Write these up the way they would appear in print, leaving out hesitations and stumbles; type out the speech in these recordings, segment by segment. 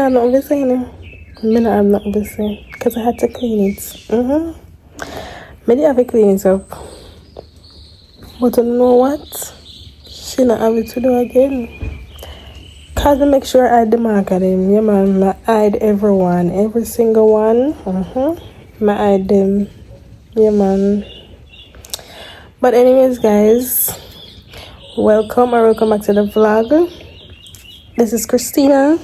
I'm not listening. I'm not listening because I had to clean it. I did have to clean it up. But you know what? She not have it to do again. Cause I make sure I hide the mark of them. Yeah man, I hide everyone. Every single one. I hide them. Yeah man. But anyways guys, welcome back to the vlog. This is Christina.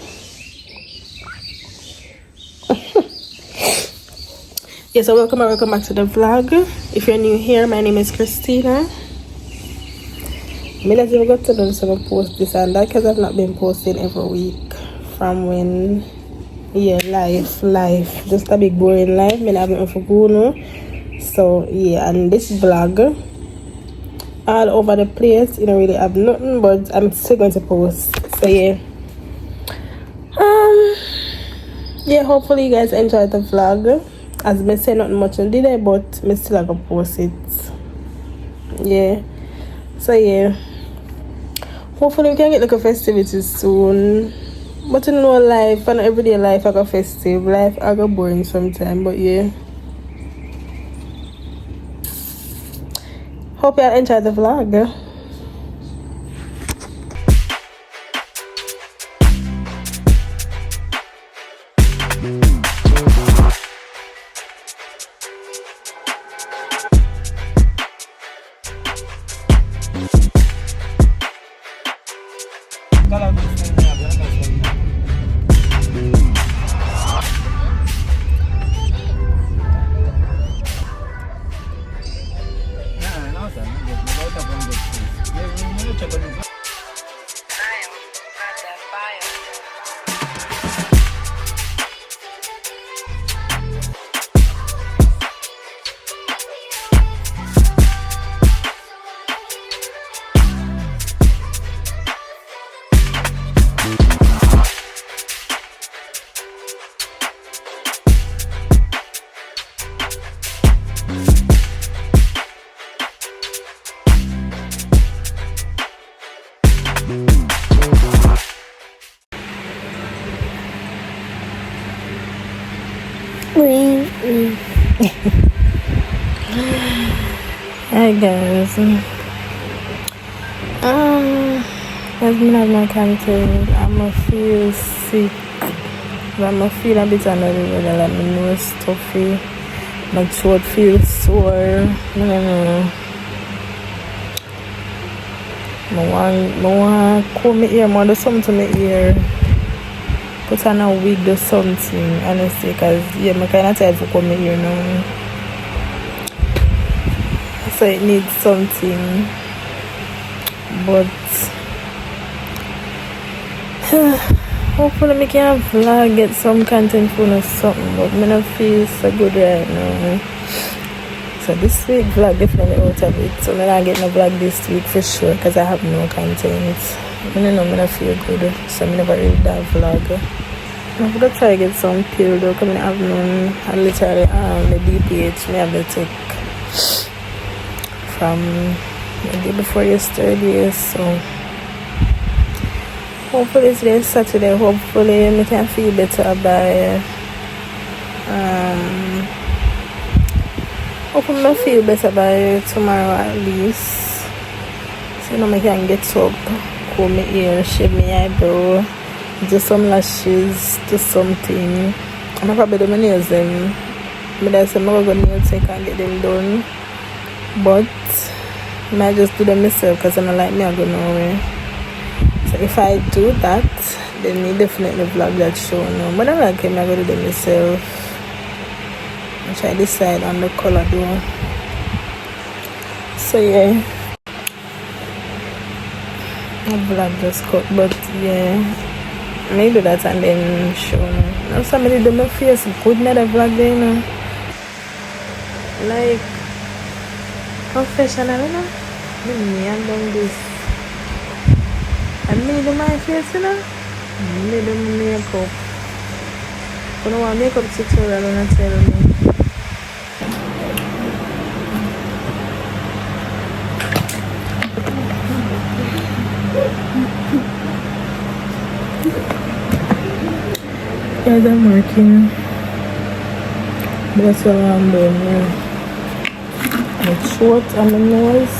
Yes, so welcome back to the vlog. If you're new here, my name is Christina. I not even got to do some post this and that because I've not been posting every week from when life just a big boring life. I haven't for go no. So yeah, and this vlog all over the place, you don't really have nothing, but I'm still going to post. So yeah, hopefully you guys enjoyed the vlog. As I say not much on today, but I still have to post it. Yeah. So yeah. Hopefully we can get like a festivities soon. But in no life and everyday life I got festive. Life I got boring sometimes, but yeah. Hope y'all enjoy the vlog. Hi guys. As me have my cancelled, I'ma feel sick. I'ma feel a bit under the weather, like my nose stuffy, my throat feels sore. I want to comb my ear, I do something to my ear. Put on a wig or something, honestly, because yeah, I'm kind of tired for comb my ear now. So it needs something. But hopefully I can vlog, get some content for or something, but I don't feel so good right now. So this week vlog definitely out of it. So I'm not getting a vlog this week for sure because I have no content. I don't know, I don't feel good. So I never really that vlog. I'm gonna try to get some pill though, because I have none. I literally the DPH I have to take from the day before yesterday. So hopefully today's Saturday, hopefully I can feel better by Hopefully I feel better by tomorrow at least. So now I can get up, comb my hair, shave my eyebrow, do some lashes, do something. And I probably do my nails then. But I said I'm going to go nail tech and get them done. But I might just do them myself because I don't like me, I go nowhere. So if I do that, then I definitely vlog that show now. But I like him, I go do them myself. I try to decide on the color though. So yeah, my vlog just cut, but yeah, I do that and then show now. Now somebody do my face good in the vlog there, you know. Like professional, you know. Me and done this. And me do my face, you know. Me do my makeup. You know what makeup tutorial wanna tell me? Yes, I'm working. That's what I'm doing here. My throat and my nose.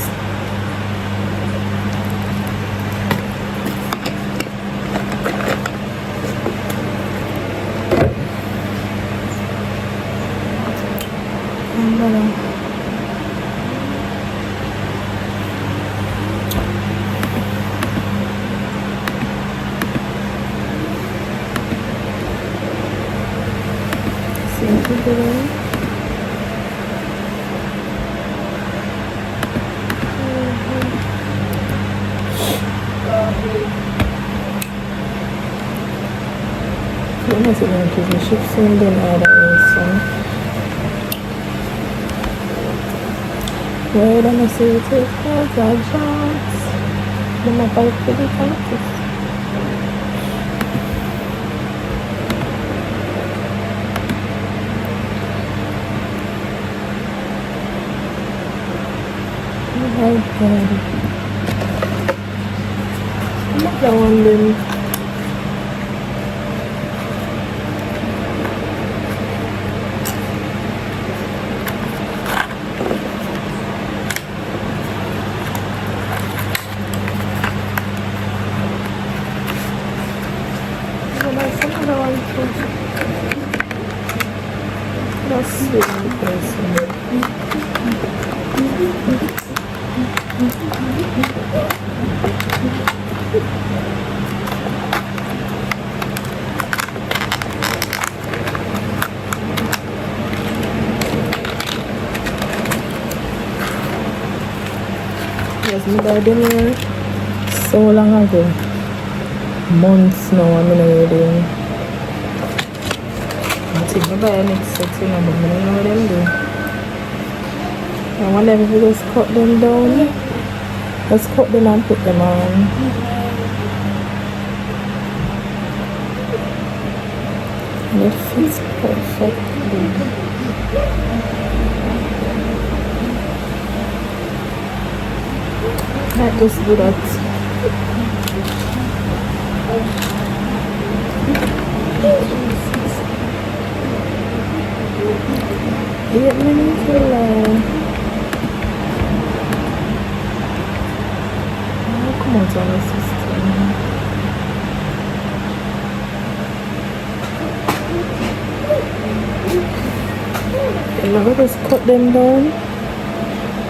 The ship's in the other where am I see it? Shots. The map I pretty fancy. That one then. Yes, my dad in here so long ago. Months now I'm in wedding. I think I buy a next set, you know, but I don't know what them do. I wonder if we just cut them down. Let's cut them and put them on. And it fits perfectly. Let's just do that. 8 minutes away. Oh, come on, Johnny, sister. Okay, now let us cut them down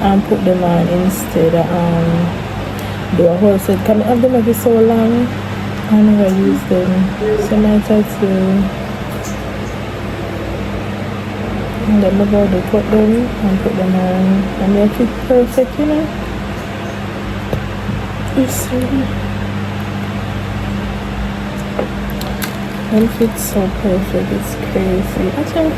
and put them on instead of do a whole set. Can I have them every so long? I never use them. So I try to and then I'm going to cut them and put them on and they fit perfect, you know. You see? They fit so perfect, it's crazy. Actually,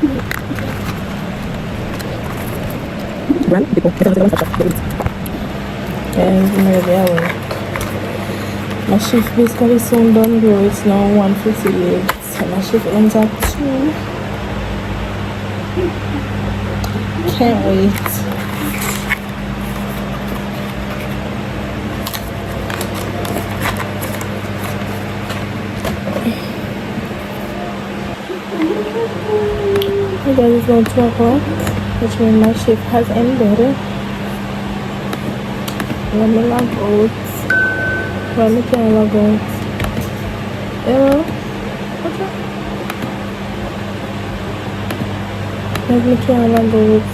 Run, people. Guys, I'm already at work. My shift basically soon done though. It's now 1:58. So my shift ends at 2. Can't wait. Hey guys, it's now 2 o'clock, which means my shift has ended. Let me log out. Let me try log out. Hello? What's up? Let me try log out.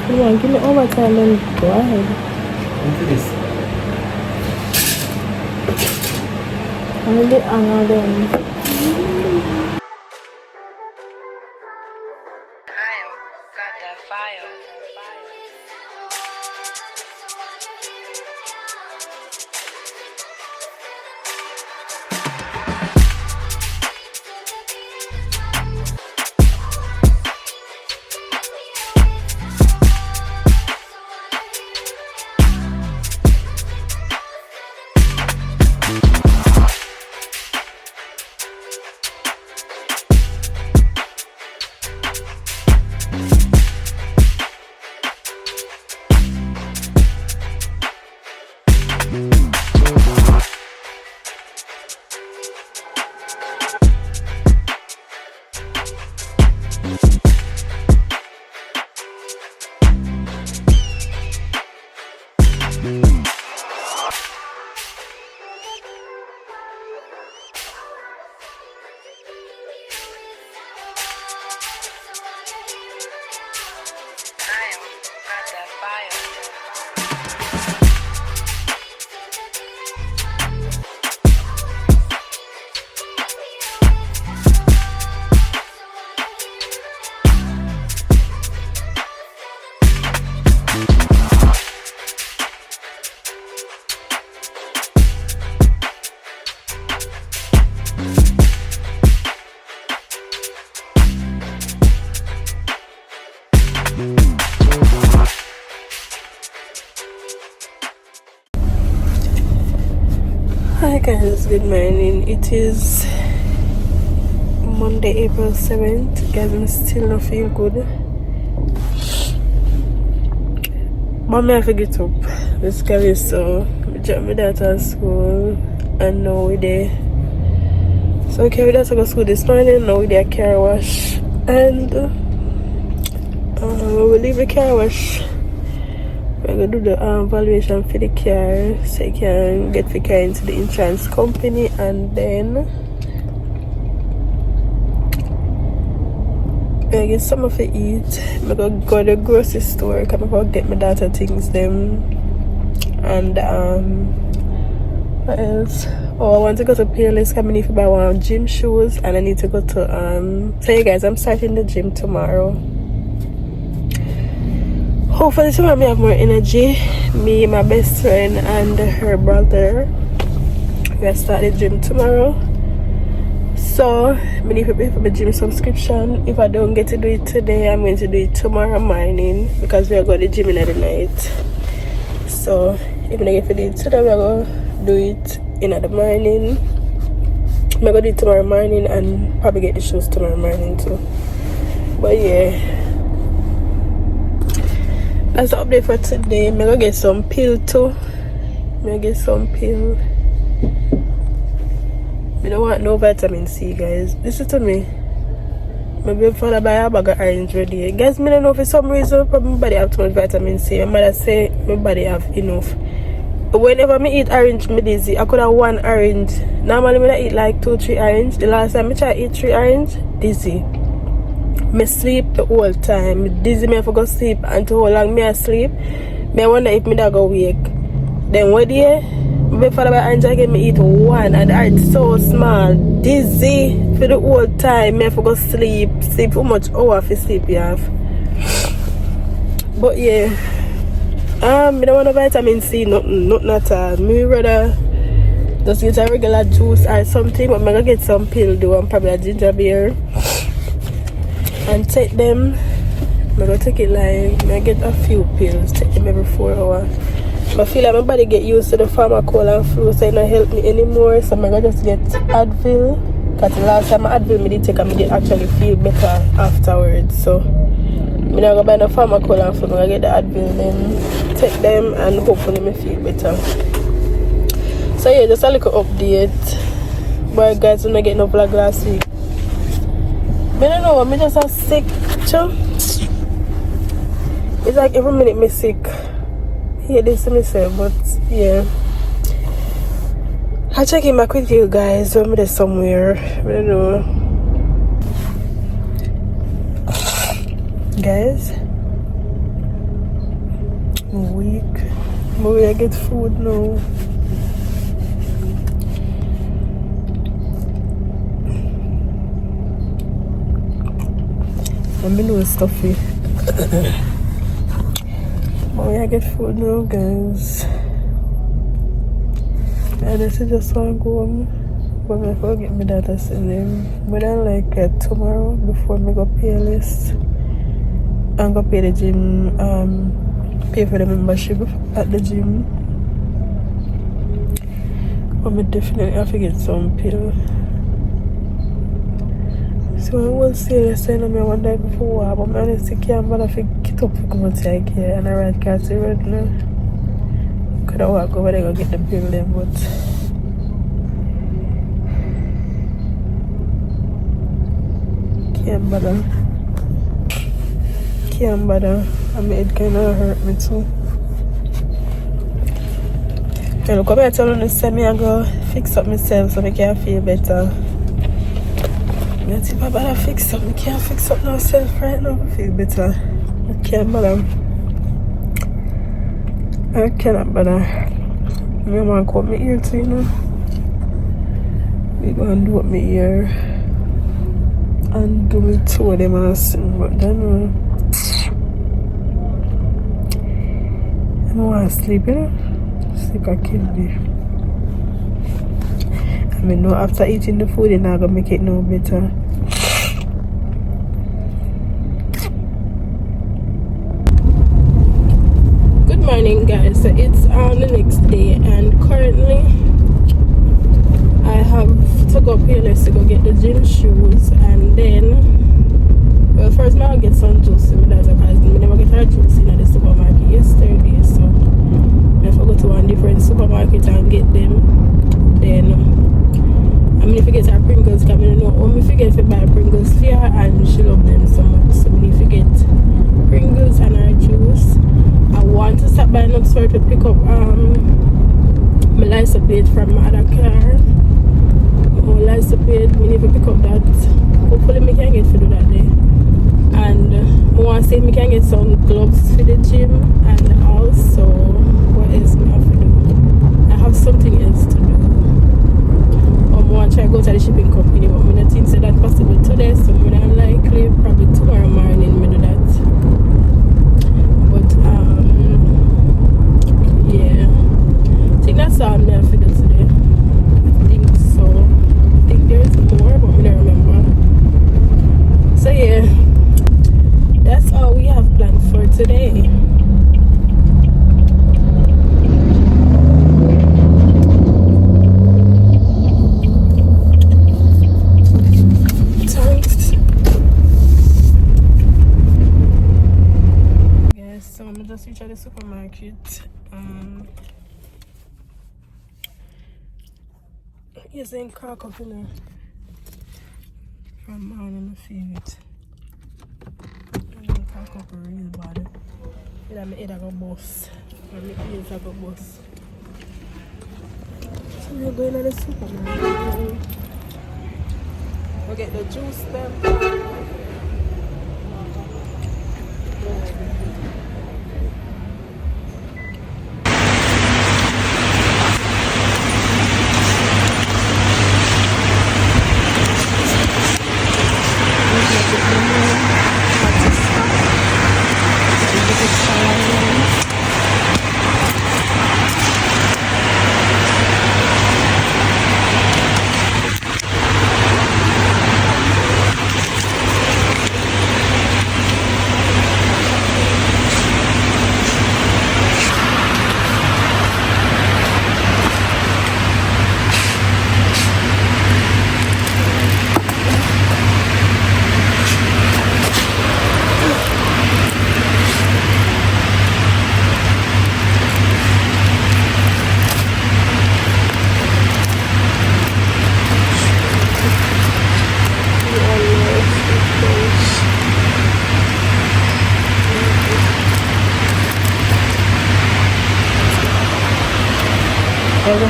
Come on, give me overtime and go ahead. Into this. I'm a bit angry then. Got that fire. Hi guys, good morning. It is Monday, April 7th. Guys, I still not feel good. But I have to get up. This guy is so I dropped my daughter at school and now we're there. So we carried her to go to school this morning, now we're there at car wash. And we leave the car wash. We're going to do the valuation for the car so you can get the car into the insurance company, and then I get some of it eat. I'm going to go to the grocery store, I'm going to get my daughter things them. And what else? Oh, I want to go to Payless. I need to buy one gym shoes, and I need to go to so you guys, I'm starting the gym tomorrow. Hopefully tomorrow I have more energy. Me, my best friend, and her brother. We'll start the gym tomorrow. So I need to pay for my gym subscription. If I don't get to do it today, I'm going to do it tomorrow morning because we are going to the gym in the night. So if I get to do it today, we're going to do it in the morning. I'm going to do it tomorrow morning and probably get the shoes tomorrow morning too. But yeah, that's the update for today. I'm gonna get some pill too. I don't want no vitamin C, guys. Listen to me. Maybe for buy a bag of orange ready. Guys, I don't know for some reason probably my body have too much vitamin C. My mother say my body have enough. But whenever I eat orange, I'm dizzy. I could have 1 orange. Normally I eat like 2-3 orange. The last time I tried to eat 3 orange, dizzy. Me sleep the whole time. Dizzy me for go sleep until how long me I sleep. Me I wonder if me dog go wake. Then what day? Before I orange again, me eat 1 and the orange so small. Dizzy for the whole time. Me I for go sleep. Sleep how much hour for sleep you have. But yeah. I don't want no vitamin C, nothing at all. Me rather just get a regular juice or something, but I'm gonna get some pill though, and probably a ginger beer. and take them. I'm gonna take it like I get a few pills, take them every 4 hours. I feel like my body get used to the pharmacol and flu, so it don't help me anymore. So I'm gonna just get Advil. Because the last time I Advil me did take, I did actually feel better afterwards. So I'm not gonna buy no pharmacol and flu. I'm gonna get the Advil, then take them, and hopefully me feel better. So yeah, just a little update. Boy, guys, when I get no vlog last week, I don't know, I'm just sick. It's like every minute me sick. Yeah, this to myself, but yeah. I'll check in back with you guys when I'm there somewhere. I don't know. Guys, I'm weak. Maybe I get food now. I'm a little stuffy. Maybe I get food now, guys. And I just want to go home. But I forget my data send them. But I like tomorrow before I go pay a list. I'm gonna pay the gym, pay for the membership at the gym. But I definitely have to get some pill. So I will say the sign on me one day before, but I honestly can't bother to get up to come and take here and I ride car to right now. Could I walk over there and get the pill then, but can't bother. Can't bother. And my head kind of hurt me too. And look, I'm here telling you, say me I go fix up myself so I can feel better. But if I better fix up, I can't fix up myself right now to feel better. I can't bother. I cannot bother. I want to cut my ear too, you know. We're going to do up my ear and do my two of them and sing, but then I don't want to sleep, you know. Sleep can kill me. I mean, no, after eating the food, you're not going to make it no better. Good morning, guys. So it's on the next day, and currently I have to go PLS to go get the gym shoes, and then, well, first I'll get some juice. That's because I never get her juice in the supermarket yesterday, so I have to go to one different supermarket and get them. Then I mean, if you get her Pringles, because I don't know, if you get to buy Pringles for her, and she love them so much. So if you get Pringles and her juice, I want to stop by another store to pick up my license plate from my other car. My license plate, I need to pick up that. Hopefully I can get to do that day. And I want to see if I can get some gloves for the gym, and also what else I have to do? I have something else to do. I want to try to go to the shipping company, but I don't think that's possible today, so I'm unlikely probably tomorrow morning I do that. But yeah, I think that's all I'm there for today. I think so. I think there's more, but I don't remember. So yeah, that's all we have planned for today. So I'm just reached at the supermarket. Here's in crack up, you know. From morning I feel it. I'm gonna crack up real bad. Yeah, my head I go bust. And my ears I go bust. So we're going to the supermarket. We'll get the juice then.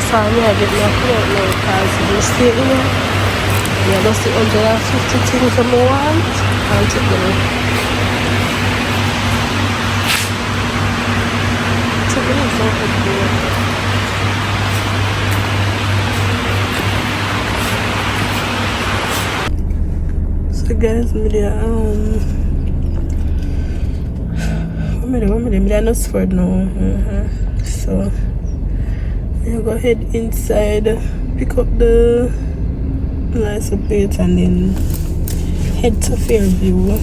saw me, I get my clothes now because we stay here. Yeah, that's the 150 things I want. I'll take them. Take it so good. So guys, me are not for now. So I'm go head inside, pick up the license plate and then head to Fairview.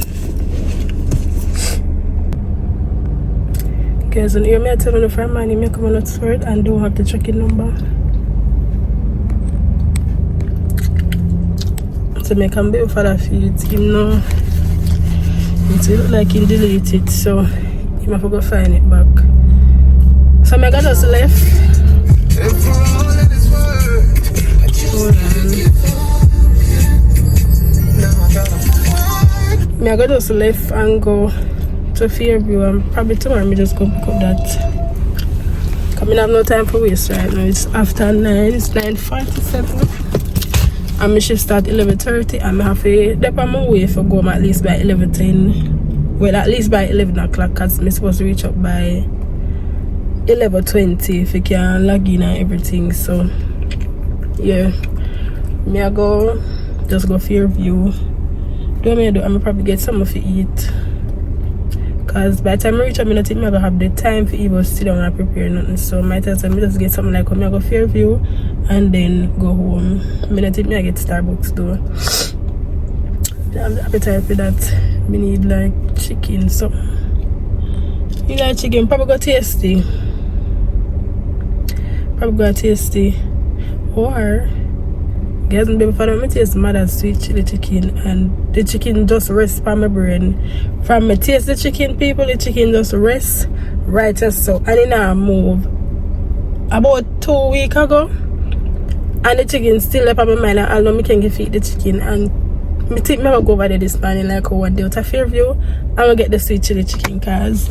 Guys, when you hear me tell on the front man, you come on Oxford and don't have the tracking number. So I can be for that feed. Him know it look like he deleted it, so he might go find it back. So I got just left. Hold on. I got just left and go to Fairview, and probably tomorrow I just go pick up that. Cause I have no time for waste right now. It's after 9, it's 9:47. And my shift start 11:30, and I have to dip on my way for go home at least by 11:10. Well, at least by 11 o'clock, because I'm supposed to reach up by 11:20 if I can log in and everything. So yeah, I go just go Fairview. I'm probably get something to eat. Because by the time I reach up, I don't think I'm going to have the time for even sit down and prepare nothing. So I just get something like when I go Fairview and then go home. I don't think I get Starbucks though. I'm the appetite for that. I need like chicken. So you like chicken, probably go tasty. Or guys, baby father, me taste mother's sweet chili chicken, and the chicken just rests on my brain. From me taste the chicken, people, the chicken just rests right as so. And then I move about 2 weeks ago, and the chicken still up on my mind. I know me can feed the chicken, and me think me go over there this morning like one day out of Fairview. I'm gonna get the sweet chili chicken, cause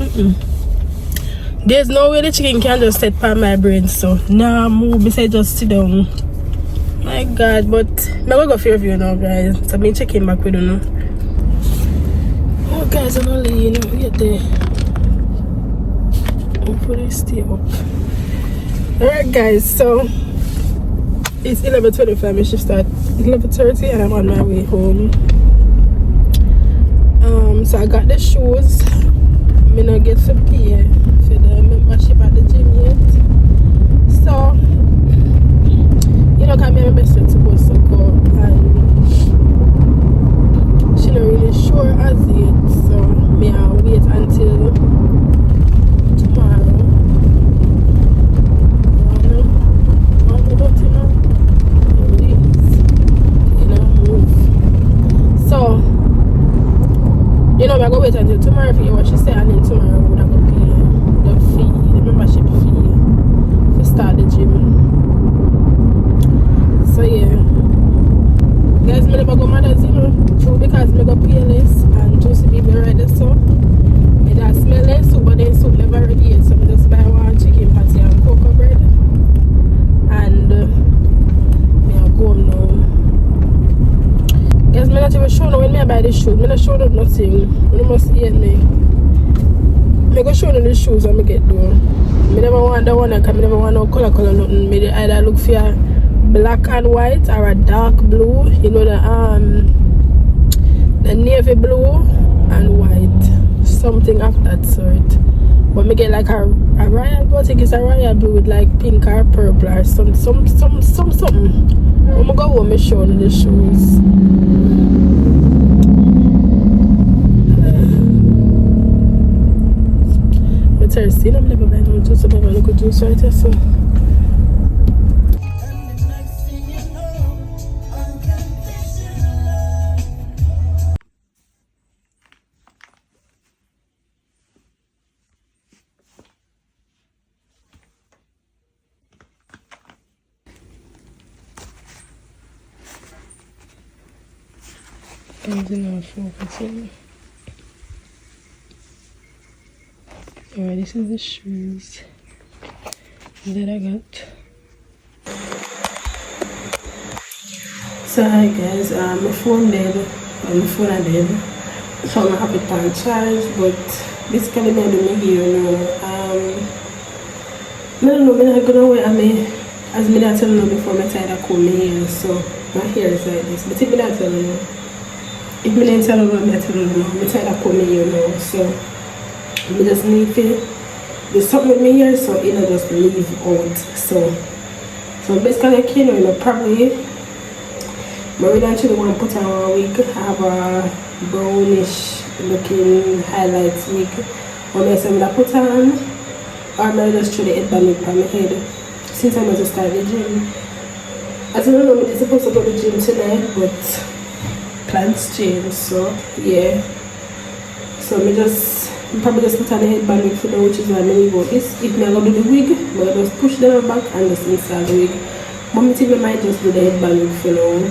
there's no way the chicken can just set on my brain. So now move beside just sit down. My God, but I'm gonna go Fairview now, guys. So I've been checking back with you. Oh, guys, I'm only get there. Hopefully, stay up. Alright, guys, so it's 11:25. My shift start 11:30, and I'm on my way home. So I got the shoes. I'm gonna get some pay for the membership at the gym yet. So you know, cause me and my best friend supposed to go, and she not really sure as yet, so me I'll wait until tomorrow. So you know, we're gonna wait until tomorrow for you what she said, and then tomorrow we're gonna pay the fee, the membership fee to start the gym. So yeah, guys, I never go mother's, true, because I go PLS and juicy people right there, so it has smell like soup, but then soup never ready yet, so I just buy one chicken patty and cocoa bread, and I'll go home now. Guys, I'm not even sure now when I buy the shoes, I'm not sure of nothing, you must hear me. I go show you the shoes I'm get though. I never want that one, I never want no color nothing. I either look for black and white or a dark blue, you know, the navy blue and white, something of that sort. But me get like a royal blue, I think it's a royal blue with like pink or purple or something. I'm gonna go home and show you the shoes. I'm thirsty, I'm never buying no juice, I'm never look at juice right here, so. And then I'll focus in. Alright, this is the shoes that I got. So hi guys, my phone dead, my phone are dead. So I'm happy to on charge, but basically I don't hear now. I don't know, I'm gonna wear as me not tell you before my tired of comb my hair, so my hair is like this. But if me not tell you, if me not tell you, I'm not telling you now. I'm tired of comb my hair now, so I just need to do something with my hair so it not just leave out. So basically I came in probably. But we actually want to put on a wig. I have a brownish looking highlights wig. When I say I put on, or I just throw the headband wig on my head. Since I'm going to start the gym. As I don't know, I'm supposed to go to the gym tonight, but plans change, so yeah. So I probably just put on the headband wig for now, which is why I'm going to go. If I go to the wig, but I just push them back and just install the wig. But I think I might just do the headband wig for now.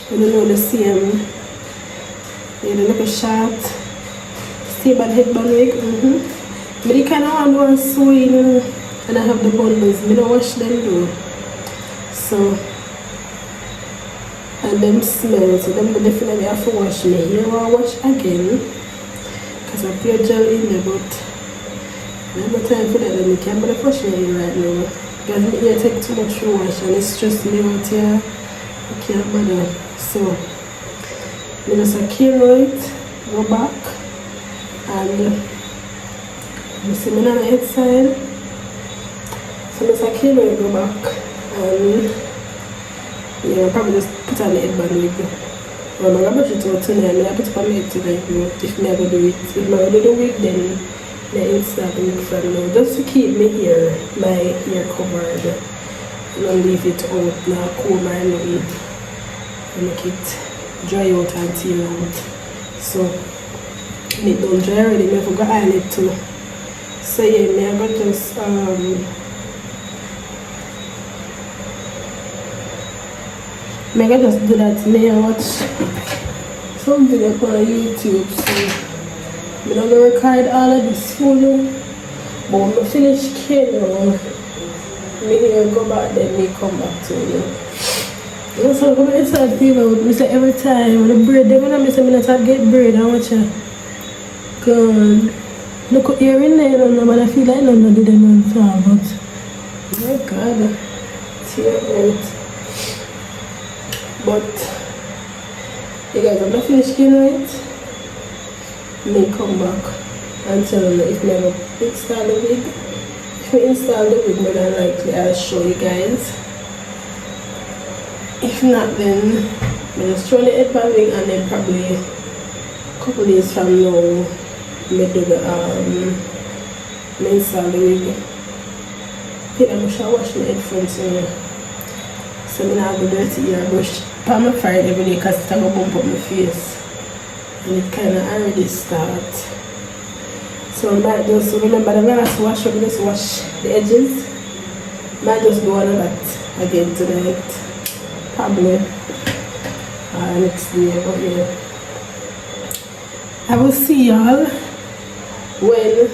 I don't know the same. Yeah, they look a short, stable headband wig. But you kind of want one sewing, and I have the bundles. I don't wash them though. So, and them smell, so them definitely have to wash me. You want to wash again, because I put gel in there, but I have no time for that. I can't wash me right now. Because it take too much to wash, and it's stressing me out here. I can't bother. So I just secure it, go back, and you see me on the outside. So I secure it, go back, and yeah, I'll probably just put on the headband wig. Well, I'm going to brush it out tonight. I put it on my head tonight. If I go do it, if I go do the wig, then I install the wig from now. Just to keep my hair covered. And I'll leave it out now, comb or nothing. And make it dry out and seal out. So it don't dry already, I forgot to iron it too. So yeah, I'm gonna just do that. I watch some video on YouTube, so I'm gonna record all of this photo. But when I finish killing, I go back, then I come back to you. So come inside people, I say every time when the bread, they when I say I not get bread, how much look at here in there, but I feel like none of them on top, but oh my god, tear out. But you guys, I'm not finished getting it. May come back and tell them if I go install the wig. If I install the wig, more than likely I'll show you guys. If not, then I just throw the headband wig, and then probably a couple days from now I do the install the wig. I think I'm gonna wash my headphones so I have a dirty ear brush. Palm my fire every day because it's gonna bump up my face, and it kinda already start. So I might just remember the last wash up, just wash the edges. I might just do one of that again tonight. Probably next day, but yeah. I will see y'all when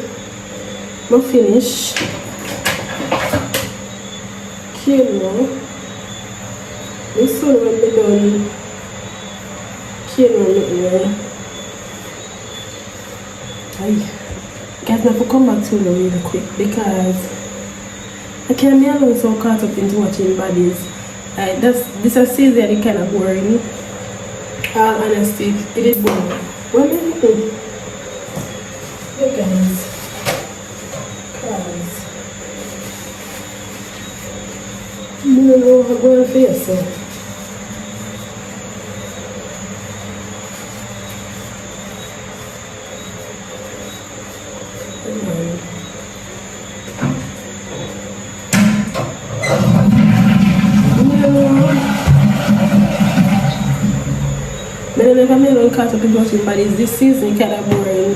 we finish chemo. This one when we done chemo, guys, I have to come back to you really quick because I can't be alone so caught up into watching Baddies. This is season kind of boring. Honestly, it is boring. What am I doing? Look guys, cars. I don't know how I'm going to face so. If I'm not caught up in watching Baddies this season, kind of boring.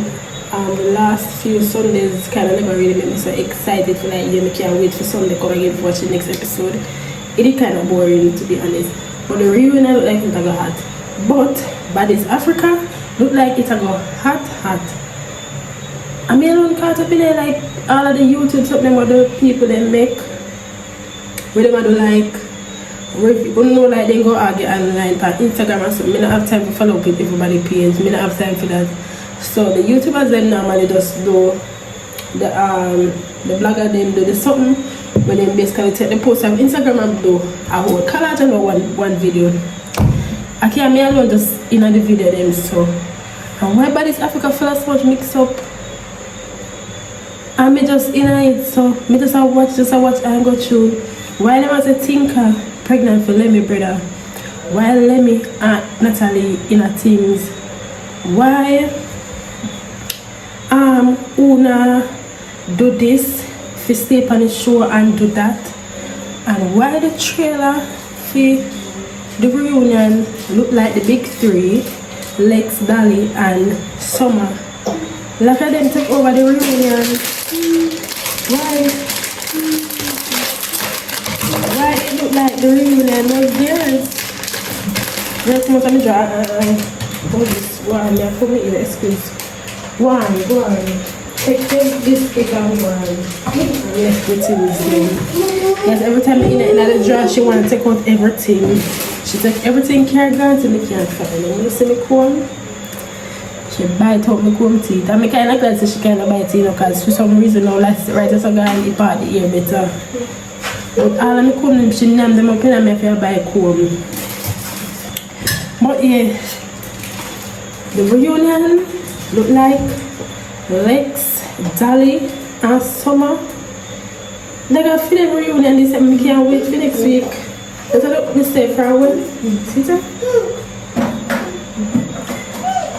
The last few Sundays kind of never really made me so excited for like, I can't wait for Sunday come again to watch the next episode. It is kind of boring to be honest. But the reunion look like it's go hot. But Baddies Africa look like it's go hot. I'm alone caught up in there like all of the YouTube something what the people they make. Where they do like You know, like they go argue online on Instagram and something. I don't have time to follow up with everybody page. I don't have time for that. So the YouTubers then normally just do the blogger them do the something when they basically take the post on Instagram and do a whole collage and one video. I can't me alone just in the video them so. And why Baddies Africa full of so much mix up? And me just in it so me just a watch and go through. While I was a tinker pregnant for Lemmy brother, while Lemmy and Natalie in a things, why Una do this for stay on the show and do that, and why the trailer for the reunion look like the big three, Lex, Dolly and Summer. Look at them take over the reunion. Why it look like the reunion was theirs? Just want to draw this one. Yeah, for me, excuse. One. Take this cake and one. Yes, everything is there. Yes, every time I in another drawer, she want to take out everything. She take everything carried on to me can't find it. You see me comb? She bite out my comb teeth. And I kind of glad she kind of bite it, because for some reason now, let's right as a guy and the part the ear better. But all of my comb, she named them up in me if I buy comb. But yeah, the reunion look like Lex, Dolly and Summer. They're gonna finish the reunion. They said we can't wait for next week. Let's look this day for a while. See that?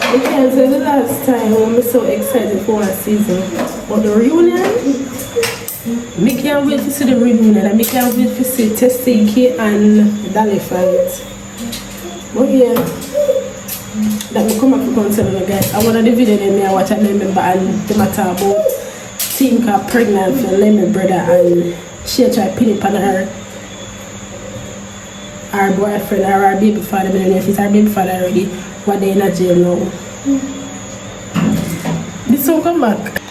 I can't say the last time when I'm so excited for a season. But the reunion, I can't wait to see the reunion. And I can't wait to see Tessie and Dolly fight. But yeah, that will come up to concern you guys. I want the video that I watch and remember and the matter about Tinka pregnant for Lemmy brother and she tried to pin it on her boyfriend or her baby father. I don't know if it's her baby father already. What they in a jail now. This one come back.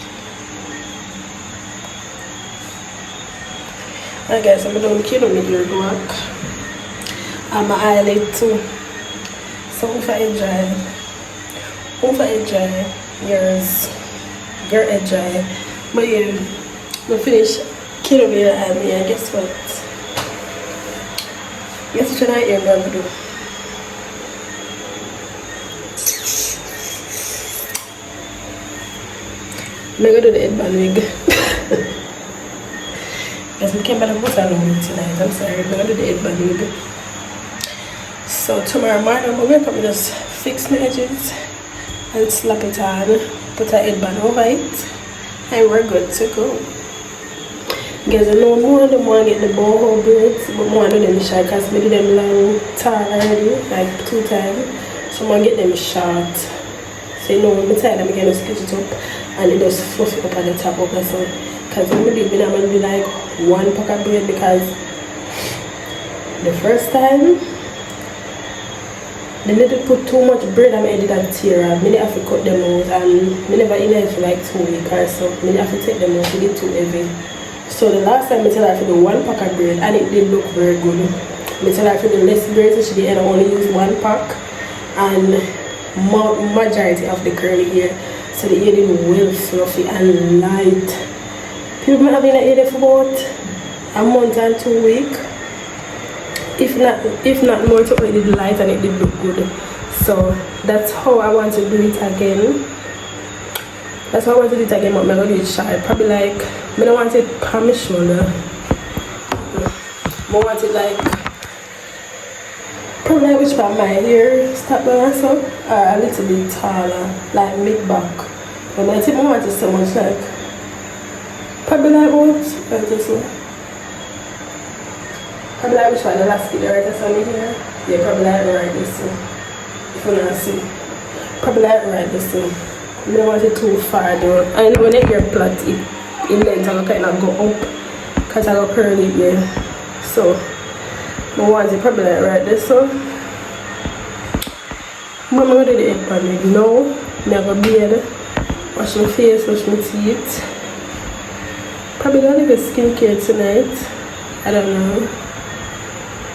Alright guys, I'm going to kill me your work. I'm an eyelid too. So if I enjoy yours, girl enjoy. But yeah, we finish killing me and me, and guess what? Guess what I am going to do? I'm going to do the headband wig. Guys, we came by the hotel room tonight. I'm sorry, I'm going to do the headband wig. So tomorrow morning I'm going to wake up and just fix my edges and slap it on, put a headband over it, and we're good to go. Guys, I know more of them want to get the boho braids, but more of them short because I did them long tall already, like 2 times. So I'm going to get them short. So you know when I tie them, I'm going to stitch it up and it just fluff it up at the top of the sun. Because when I do it, I'm going to do like 1 pack of braid, because the first time they didn't put too much braid on my head and tear off. I have to cut them out, and I never in it for like 2 weeks or so. I have to take them out, they get too heavy. So the last time I tell her to do 1 pack of braid and it did look very good. I tell her to do less braid, so she did only use 1 pack and majority of the curly hair. So the hair did well fluffy and light. People have been in it for about a month and 2 weeks. If not more, to already did light and it did look good. So that's how I want to do it again. But I'm going to do it short. Probably like, I don't want it on my shoulder. I want it like, probably like which part my hair stop by myself, or a little bit taller, like mid back. But I think I want it so much like, probably like what? Like this one. Probably like which one, the last video right this one here? Yeah, probably like right this one. If you want to see. Probably like right this one. I don't want it too far though. And when I hear plot, in length I kind of go up because I got curly here. So I want it probably like right this one. I'm going to do the headband wig now. I'm going to beard, wash my face, wash my teeth. Probably going to do skincare tonight. I don't know.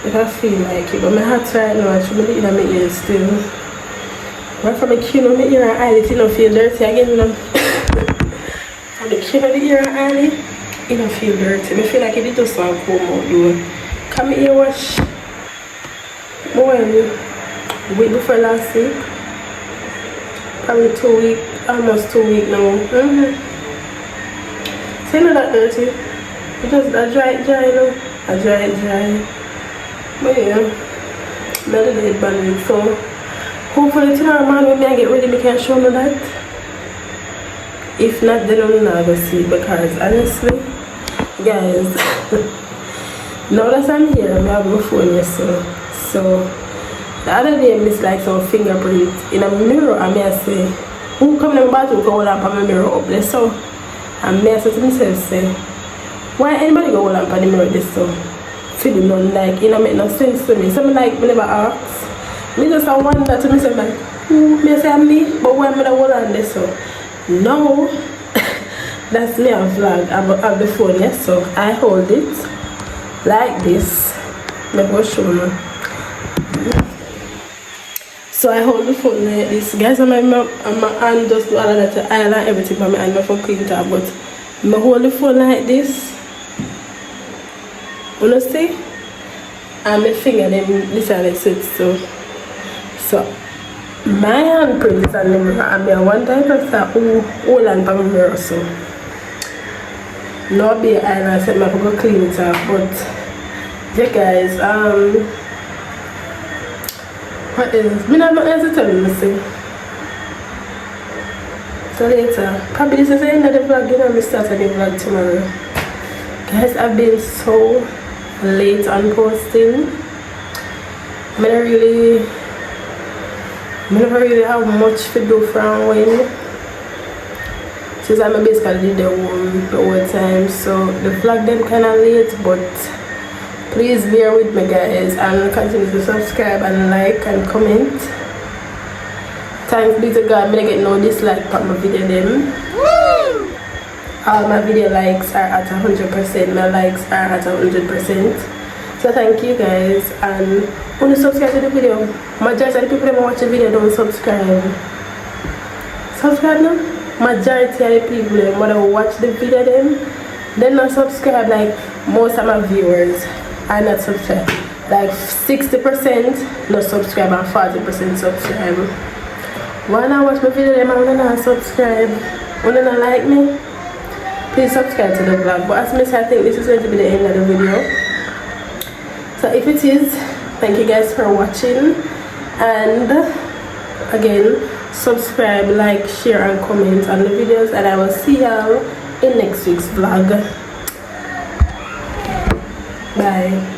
if I feel like it. But my heart right now, I should be in my ears still. Right from the chin of my ear and eyelid, it don't feel dirty again, you know. From the chin of the ear and eyelid, it don't feel dirty. I feel like it just want to come out, though. Come here, wash. Week before last week. Probably 2 weeks, almost 2 weeks now. So you know that dirty. It just a dry, you know. A dry. But yeah, better than it bandit. So hopefully tomorrow morning when I get ready, I can show me that. If not, then I'm not gonna see, because honestly, guys, now that I'm here, I have my phone here, so the other day I missed like some fingerprint in a mirror, and I say, who come in the bathroom go hold up on my mirror up there? So and I said to myself, say, why anybody go hold up on the mirror this so? Feeling none, like it don't make no sense to me. So I like, I never ask. Me just wonder to myself like, who may say me, but why am I hold on this so? No, that's me a vlog. I have the phone, yes, so I hold it like this. Let me go show you. So I hold the phone like this. Guys, my hand just do all of that, I like everything from my hand, my phone clean top, but I hold the phone like this. You see? And my finger them this and it so my handprint is on the mirror, and I one time I said hold on for my mirror, so no be I said I go clean it up. But yeah guys, what is me not else to tell you, see. So later, probably this is the end of the vlog, you know, I start a new vlog tomorrow. Guys, I've been so late on posting. I never really have much to do from when, since I'm basically the whole time, so the vlog them kind of late, but please bear with me guys, and continue to subscribe and like and comment. Thanks be to God, I get no dislike for my video them. All my video likes are at 100%, my likes are at 100%. So thank you guys, and when you subscribe to the video, majority of the people that watch the video don't subscribe. Subscribe now? Majority of the people that watch the video then not subscribe. Like most of my viewers are not subscribed. Like 60% not subscribe and 40% subscribe. Why not watch my video them and not subscribe? When you not like me, please subscribe to the vlog. But as I said, I think this is going to be the end of the video. So if it is, thank you guys for watching, and again, subscribe, like, share and comment on the videos, and I will see y'all in next week's vlog. Bye.